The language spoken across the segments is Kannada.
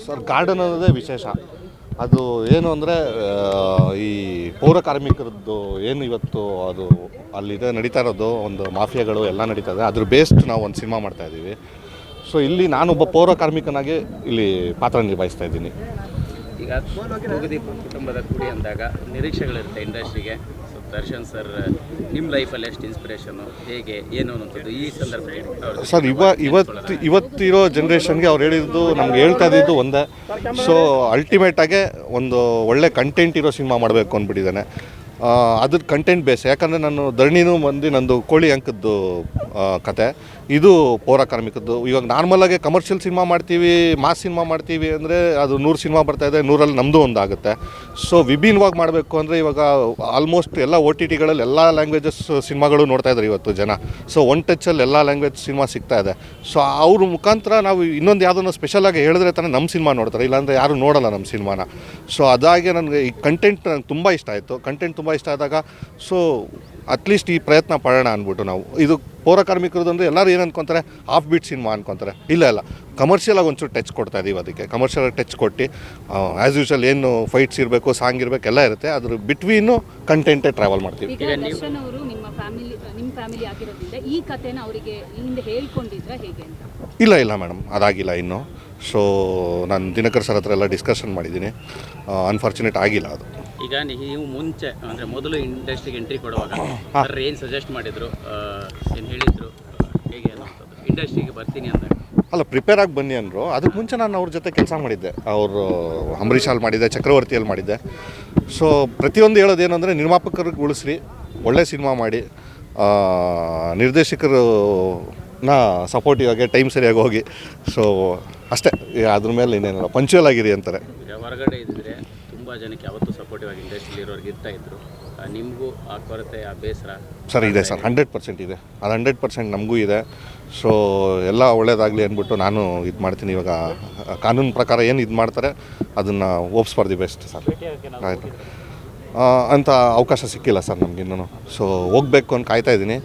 ಸರ್ ಗಾರ್ಡನ್ ಅನ್ನೋದೇ ವಿಶೇಷ. ಅದು ಏನು ಅಂದರೆ ಈ ಪೌರ ಕಾರ್ಮಿಕರದ್ದು ಏನು ಇವತ್ತು ಅದು ಅಲ್ಲಿದೆ ನಡೀತಾ ಇರೋದು ಒಂದು ಮಾಫಿಯಾಗಳು ಎಲ್ಲ ನಡೀತಾ ಇದೆ. ಅದ್ರ ಬೇಸ್ಡ್ ನಾವು ಒಂದು ಸಿನಿಮಾ ಮಾಡ್ತಾಯಿದ್ದೀವಿ. ಸೊ ಇಲ್ಲಿ ನಾನೊಬ್ಬ ಪೌರ ಕಾರ್ಮಿಕನಾಗಿ ಇಲ್ಲಿ ಪಾತ್ರ ನಿಭಾಯಿಸ್ತಾ ಇದ್ದೀನಿ. ಈಗ ತೂಗುದೀಪ್ ಕುಟುಂಬದ ಕುಡಿ ಅಂದಾಗ ನಿರೀಕ್ಷೆಗಳಿರುತ್ತೆ ಇಂಡಸ್ಟ್ರಿಗೆ. ಸೊ ದರ್ಶನ್ ಸರ್ ನಿಮ್ಮ ಲೈಫಲ್ಲಿ ಎಷ್ಟು ಇನ್ಸ್ಪಿರೇಷನು, ಹೇಗೆ ಏನು ಅನ್ನೋಂಥದ್ದು ಈ ಸಂದರ್ಭದಲ್ಲಿ ಸರ್ ಇವತ್ತಿರೋ ಜನ್ರೇಷನ್ಗೆ ಅವ್ರು ಹೇಳಿದ್ದು ನಮ್ಗೆ ಹೇಳ್ತಾ ಇದ್ದಿದ್ದು ಒಂದೇ. ಸೊ ಅಲ್ಟಿಮೇಟಾಗೆ ಒಂದು ಒಳ್ಳೆ ಕಂಟೆಂಟ್ ಇರೋ ಸಿನಿಮಾ ಮಾಡಬೇಕು ಅಂದ್ಬಿಟ್ಟಿದ್ದಾನೆ. ಅದ್ರ ಕಂಟೆಂಟ್ ಬೇಸ್. ಯಾಕಂದರೆ ನಾನು ಧರಣಿನೂ ಬಂದು ನಂದು ಕೋಳಿ ಅಂಕದ್ದು ಕತೆ, ಇದು ಪೌರ ಕಾರ್ಮಿಕದ್ದು. ಇವಾಗ ನಾರ್ಮಲಾಗಿ ಕಮರ್ಷಿಯಲ್ ಸಿನಿಮಾ ಮಾಡ್ತೀವಿ, ಮಾಸ್ ಸಿನಿಮಾ ಮಾಡ್ತೀವಿ ಅಂದರೆ ಅದು 100 ಸಿನಿಮಾ ಬರ್ತಾಯಿದೆ, 100ರಲ್ಲಿ ನಮ್ಮದು ಒಂದು ಆಗುತ್ತೆ. ಸೊ ವಿಭಿನ್ನವಾಗಿ ಮಾಡಬೇಕು ಅಂದರೆ ಇವಾಗ ಆಲ್ಮೋಸ್ಟ್ ಎಲ್ಲ OTTಗಳಲ್ಲಿ ಎಲ್ಲ ಲ್ಯಾಂಗ್ವೇಜಸ್ ಸಿನಿಮಾಗಳು ನೋಡ್ತಾಯಿದ್ದಾರೆ ಇವತ್ತು ಜನ. ಸೊ ಒನ್ ಟಚ್ಚಲ್ಲಿ ಎಲ್ಲ ಲ್ಯಾಂಗ್ವೇಜ್ ಸಿನಿಮಾ ಸಿಗ್ತಾಯಿದೆ. ಸೊ ಅವ್ರ ಮುಖಾಂತರ ನಾವು ಇನ್ನೊಂದು ಯಾವುದನ್ನು ಸ್ಪೆಷಲಾಗಿ ಹೇಳಿದ್ರೆ ತಾನೇ ನಮ್ಮ ಸಿನಿಮಾ ನೋಡ್ತಾರೆ, ಇಲ್ಲಾಂದರೆ ಯಾರೂ ನೋಡೋಲ್ಲ ನಮ್ಮ ಸಿನಿಮಾನ. ಸೊ ಅದಾಗೆ ನನಗೆ ಈ ಕಂಟೆಂಟ್ ನನಗೆ ತುಂಬ ಇಷ್ಟ ಆಯಿತು. ಕಂಟೆಂಟ್ ತುಂಬ ಇಷ್ಟ ಆದಾಗ ಸೊ ಅಟ್ಲೀಸ್ಟ್ ಈ ಪ್ರಯತ್ನ ಪಡೋಣ ಅಂದ್ಬಿಟ್ಟು ನಾವು ಇದು ಪೌರ ಕಾರ್ಮಿಕರದ್ದು ಅಂದರೆ ಎಲ್ಲರೂ ಏನು ಅಂದ್ಕೊತಾರೆ, ಆಫ್ ಬೀಟ್ ಸಿನಿಮಾ ಅಂದ್ಕೊತಾರೆ. ಇಲ್ಲ ಕಮರ್ಷಿಯಲಾಗಿ ಒಂಚೂರು ಟಚ್ ಕೊಡ್ತಾ ಇದ್ದೀವಿ. ಅದಕ್ಕೆ ಕಮರ್ಷಿಯಲಾಗಿ ಟಚ್ ಕೊಟ್ಟು ಆ್ಯಸ್ ಯೂಶುವಲ್ ಏನು ಫೈಟ್ಸ್ ಇರಬೇಕು, ಸಾಂಗ್ ಇರಬೇಕು, ಎಲ್ಲ ಇರುತ್ತೆ. ಅದ್ರ ಬಿಟ್ವೀನು ಕಂಟೆಂಟೇ ಟ್ರಾವೆಲ್ ಮಾಡ್ತೀವಿ. ದರ್ಶನ್ ಅವರು ನಿಮ್ಮ ಫ್ಯಾಮಿಲಿ ಆಗಿರೋದ್ರಿಂದ ಈ ಕಥೆನ ಅವರಿಗೆ ಹಿಂದೆ ಹೇಳ್ಕೊಂಡಿದ್ರೆ ಹೇಗೆ ಅಂತ? ಇಲ್ಲ ಮೇಡಮ್, ಅದಾಗಿಲ್ಲ ಇನ್ನೂ. ಸೊ ನಾನು ದಿನಕರ್ ಸರ್ ಹತ್ರ ಎಲ್ಲ ಡಿಸ್ಕಷನ್ ಮಾಡಿದ್ದೀನಿ. ಅನ್ಫಾರ್ಚುನೇಟ್ ಆಗಿಲ್ಲ ಅದು. ಈಗ ನೀವು ಮುಂಚೆ ಅಂದರೆ ಮೊದಲು ಇಂಡಸ್ಟ್ರಿಗೆ ಎಂಟ್ರಿ ಕೊಡುವಾಗ ಸರ್ ಏನು ಸಜೆಸ್ಟ್ ಮಾಡಿದರು, ಏನು ಹೇಳಿದರು, ಹೇಗೆ ಅನ್ನೋಂಥದ್ದು ಇಂಡಸ್ಟ್ರಿಗೆ ಬರ್ತೀನಿ ಅಂದಾಗ? ಅಲ್ಲ, ಪ್ರಿಪೇರ್ ಆಗಿ ಬನ್ನಿ ಅಂದರು. ಅದಕ್ಕೆ ಮುಂಚೆ ನಾನು ಅವ್ರ ಜೊತೆ ಕೆಲಸ ಮಾಡಿದ್ದೆ. ಅವರು ಅಂಬರೀಷಲ್ಲಿ ಮಾಡಿದ್ದೆ, ಚಕ್ರವರ್ತಿಯಲ್ಲಿ ಮಾಡಿದ್ದೆ. ಸೊ ಪ್ರತಿಯೊಂದು ಹೇಳೋದೇನು ಅಂದರೆ ನಿರ್ಮಾಪಕರಿಗೆ ಉಳಿಸ್ರಿ, ಒಳ್ಳೆ ಸಿನಿಮಾ ಮಾಡಿ, ನಿರ್ದೇಶಕರನ್ನ ಸಪೋರ್ಟಿವ್ ಆಗಿ ಟೈಮ್ ಸರಿಯಾಗಿ ಹೋಗಿ. ಸೊ ಅಷ್ಟೇ, ಅದ್ರ ಮೇಲೆ ಇನ್ನೇನಲ್ಲ, ಪಂಚುವಲ್ ಆಗಿರಿ ಅಂತಾರೆ. ಈಗ ಹೊರಗಡೆ ಇದ್ದರೆ ತುಂಬ ಜನಕ್ಕೆ ಯಾವತ್ತೂ ಸಪೋರ್ಟಿವ್ ಆಗಿ ಇಂಡಸ್ಟ್ರಿಯಲ್ಲಿ ಇರೋರಿಗೆ ಇರ್ತಾಯಿದ್ರು. ನಿಮಗೂ ಆ ಕೊರತೆ, ಆ ಬೇಸರ ಸರ್ ಇದೆ ಸರ್, 100% ಇದೆ. ಅದು 100% ನಮಗೂ ಇದೆ. ಸೊ ಎಲ್ಲ ಒಳ್ಳೇದಾಗಲಿ ಅಂದ್ಬಿಟ್ಟು ನಾನು ಇದು ಮಾಡ್ತೀನಿ. ಇವಾಗ ಕಾನೂನು ಪ್ರಕಾರ ಏನು ಇದು ಮಾಡ್ತಾರೆ ಅದನ್ನು OOPS for the best sir. ಆಯಿತು ಅಂತ ಅವಕಾಶ ಸಿಕ್ಕಿಲ್ಲ ಸರ್ ನಮಗಿನ್ನೂ. ಸೊ ಹೋಗಬೇಕು ಅಂತ ಕಾಯ್ತಾ ಇದ್ದೀನಿ.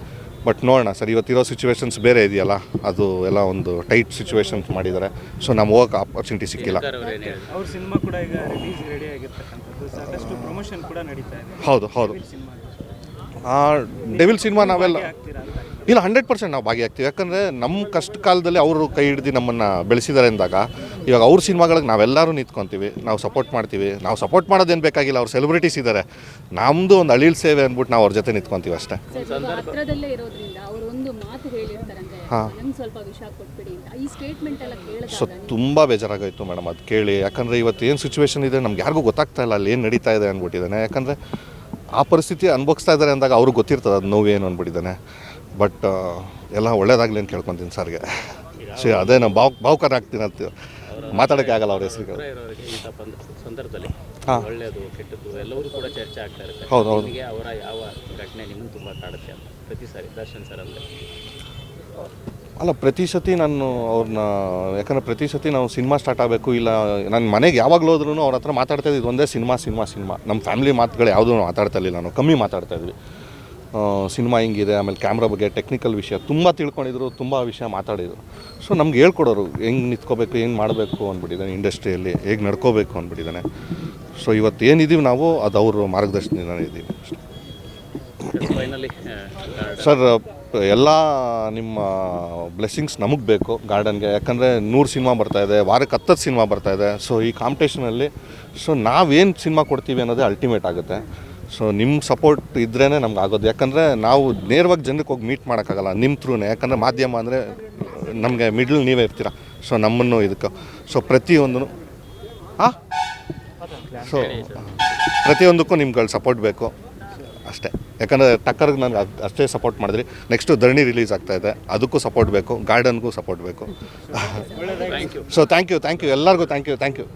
ಬಟ್ ನೋಡೋಣ ಸರ್, ಇವತ್ತಿರೋ ಸಿಚುವೇಶನ್ಸ್ ಬೇರೆ ಇದೆಯಲ್ಲ, ಅದು ಎಲ್ಲ ಒಂದು ಟೈಟ್ ಸಿಚುವೇಶನ್ಸ್ ಮಾಡಿದ್ದಾರೆ. ಸೊ ನಮ್ಗೆ ಹೋಗೋಕೆ ಆಪರ್ಚುನಿಟಿ ಸಿಕ್ಕಿಲ್ಲ. ಅವ್ರ ಸಿನಿಮಾ ಕೂಡ ಈಗ ರಿಲೀಸ್ ರೆಡಿ ಆಗಿರ್ತಕ್ಕಂಥದ್ದು, ಸಾಕಷ್ಟು ಪ್ರಮೋಷನ್ ಕೂಡ ನಡೀತಾ ಇದೆ. ಹೌದು ಡೆವಿಲ್ ಸಿನಿಮಾ ನಾವೆಲ್ಲ ಇಲ್ಲ 100% ನಾವು ಭಾಗಿಯಾಗ್ತೀವಿ. ಯಾಕಂದರೆ ನಮ್ಮ ಕಷ್ಟ ಕಾಲದಲ್ಲಿ ಅವರು ಕೈ ಹಿಡ್ದು ನಮ್ಮನ್ನು ಬೆಳೆಸಿದ್ದಾರೆ ಅಂದಾಗ ಇವಾಗ ಅವ್ರ ಸಿನಿಮಾಗಳಿಗೆ ನಾವೆಲ್ಲರೂ ನಿಂತ್ಕೊತೀವಿ, ನಾವು ಸಪೋರ್ಟ್ ಮಾಡ್ತೀವಿ. ನಾವು ಸಪೋರ್ಟ್ ಮಾಡೋದೇನು ಬೇಕಾಗಿಲ್ಲ, ಅವ್ರು ಸೆಲೆಬ್ರಿಟೀಸ್ ಇದ್ದಾರೆ, ನಮ್ಮದು ಒಂದು ಅಳಿಲ್ ಸೇವೆ ಅಂದ್ಬಿಟ್ಟು ನಾವು ಅವ್ರ ಜೊತೆ ನಿಂತ್ಕೊತೀವಿ ಅಷ್ಟೇ. ಸೊ ತುಂಬ ಬೇಜಾರಾಗೋಯ್ತು ಮೇಡಮ್ ಅದು ಕೇಳಿ. ಯಾಕಂದರೆ ಇವತ್ತು ಏನು ಸಿಚುವೇಶನ್ ಇದೆ ನಮ್ಗೆ ಯಾರಿಗೂ ಗೊತ್ತಾಗ್ತಾ ಇಲ್ಲ, ಅಲ್ಲಿ ಏನು ನಡೀತಾ ಇದೆ ಅಂದ್ಬಿಟ್ಟಿದ್ದಾನೆ. ಯಾಕಂದರೆ ಆ ಪರಿಸ್ಥಿತಿ ಅನುಭವಿಸ್ತಾ ಇದ್ದಾರೆ ಅಂದಾಗ ಅವ್ರಿಗೆ ಗೊತ್ತಿರ್ತದೆ ಅದು ನೋವೇನು ಅಂದ್ಬಿಟ್ಟಿದ್ದಾನೆ. ಬಟ್ ಎಲ್ಲ ಒಳ್ಳೇದಾಗಲಿ ಅಂತ ಕೇಳ್ಕೊತೀನಿ ಸರ್ಗೆ. ಸೊ ಅದೇ ನಾವು ಭಾವುಕರ ಆಗ್ತೀನಿ ಅಂತ ಮಾತಾಡೋಕ್ಕೆ ಆಗಲ್ಲ ಅವ್ರ ಹೆಸರಿಗೆ. ಸಂದರ್ಭದಲ್ಲಿ ಒಳ್ಳೆಯದು ಕೆಟ್ಟದ್ದು ಎಲ್ಲರೂ ಕೂಡ ಚರ್ಚೆ ಆಗ್ತಾ ಇರುತ್ತೆ. ಹೌದು ಅವರ ಯಾವ ಘಟನೆ ನಿಮ್ಮನ್ನು ತುಂಬ ಕಾಡುತ್ತೆ ಅಂತ ಪ್ರತಿ ಸಾರಿ ದರ್ಶನ್ ಸರ್ ಅಂದರೆ? ಅಲ್ಲ, ಪ್ರತಿ ಸತಿ ನಾನು ಅವ್ರನ್ನ, ಯಾಕಂದರೆ ಪ್ರತಿ ಸತಿ ನಾವು ಸಿನಿಮಾ ಸ್ಟಾರ್ಟ್ ಆಗಬೇಕು, ಇಲ್ಲ ನನ್ನ ಮನೆಗೆ ಯಾವಾಗಲೂ ಹೋದ್ರೂ ಅವ್ರ ಹತ್ರ ಮಾತಾಡ್ತಾ ಇದ್ದು ಒಂದೇ ಸಿನಿಮಾ. ನಮ್ಮ ಫ್ಯಾಮಿಲಿ ಮಾತುಗಳು ಯಾವುದೂ ಮಾತಾಡ್ತಾ ಇರಲಿಲ್ಲ, ನಾವು ಕಮ್ಮಿ ಮಾತಾಡ್ತಾ ಇದ್ವಿ. ಸಿನಿಮಾ ಹಿಂಗಿದೆ, ಆಮೇಲೆ ಕ್ಯಾಮ್ರಾ ಬಗ್ಗೆ ಟೆಕ್ನಿಕಲ್ ವಿಷಯ ತುಂಬ ತಿಳ್ಕೊಂಡಿದ್ರು, ತುಂಬ ವಿಷಯ ಮಾತಾಡಿದರು. ಸೊ ನಮ್ಗೆ ಹೇಳ್ಕೊಡೋರು ಹೆಂಗೆ ನಿಂತ್ಕೋಬೇಕು, ಹೆಂಗೆ ಮಾಡಬೇಕು ಅಂದ್ಬಿಟ್ಟಿದ್ದಾನೆ, ಇಂಡಸ್ಟ್ರಿಯಲ್ಲಿ ಹೇಗೆ ನಡ್ಕೋಬೇಕು ಅಂದ್ಬಿಟ್ಟಿದ್ದಾನೆ. ಸೊ ಇವತ್ತು ಏನಿದ್ದೀವಿ ನಾವು ಅದು ಅವ್ರ ಮಾರ್ಗದರ್ಶನದಿಂದನೇ ಇದ್ದೀವಿ ಸರ್. ಎಲ್ಲ ನಿಮ್ಮ ಬ್ಲೆಸ್ಸಿಂಗ್ಸ್ ನಮಗೆ ಬೇಕು ಗಾರ್ಡನ್ಗೆ. ಯಾಕಂದರೆ 100 ಸಿನಿಮಾ ಬರ್ತಾಯಿದೆ, ವಾರಕ್ಕೆ 10 ಸಿನಿಮಾ ಬರ್ತಾಯಿದೆ. ಸೊ ಈ ಕಾಂಪಿಟೇಷನಲ್ಲಿ ಸೊ ನಾವೇನು ಸಿನಿಮಾ ಕೊಡ್ತೀವಿ ಅನ್ನೋದೇ ಅಲ್ಟಿಮೇಟ್ ಆಗುತ್ತೆ. ಸೊ ನಿಮ್ಮ ಸಪೋರ್ಟ್ ಇದ್ರೇ ನಮ್ಗೆ ಆಗೋದು. ಯಾಕಂದರೆ ನಾವು ನೇರವಾಗಿ ಜನಕ್ಕೆ ಹೋಗಿ ಮೀಟ್ ಮಾಡೋಕ್ಕಾಗಲ್ಲ ನಿಮ್ಮ ಥ್ರೂನೇ. ಯಾಕಂದರೆ ಮಾಧ್ಯಮ ಅಂದರೆ ನಮಗೆ ಮಿಡ್ಲ್ ನೀವೇ ಇರ್ತೀರ. ಸೊ ನಮ್ಮನ್ನು ಇದಕ್ಕೆ ಪ್ರತಿಯೊಂದೂ ಪ್ರತಿಯೊಂದಕ್ಕೂ ನಿಮ್ಗಳ ಸಪೋರ್ಟ್ ಬೇಕು ಅಷ್ಟೇ. ಯಾಕಂದರೆ ಟಕ್ಕರ್ಗೆ ನನಗೆ ಅಷ್ಟೇ ಸಪೋರ್ಟ್ ಮಾಡಿದ್ರಿ. ನೆಕ್ಸ್ಟು ಧರಣಿ ರಿಲೀಸ್ ಆಗ್ತಾಯಿದೆ, ಅದಕ್ಕೂ ಸಪೋರ್ಟ್ ಬೇಕು, ಗಾರ್ಡನ್ಗೂ ಸಪೋರ್ಟ್ ಬೇಕು. ಸೊ ಥ್ಯಾಂಕ್ ಯು ಎಲ್ಲರಿಗೂ ಥ್ಯಾಂಕ್ ಯು.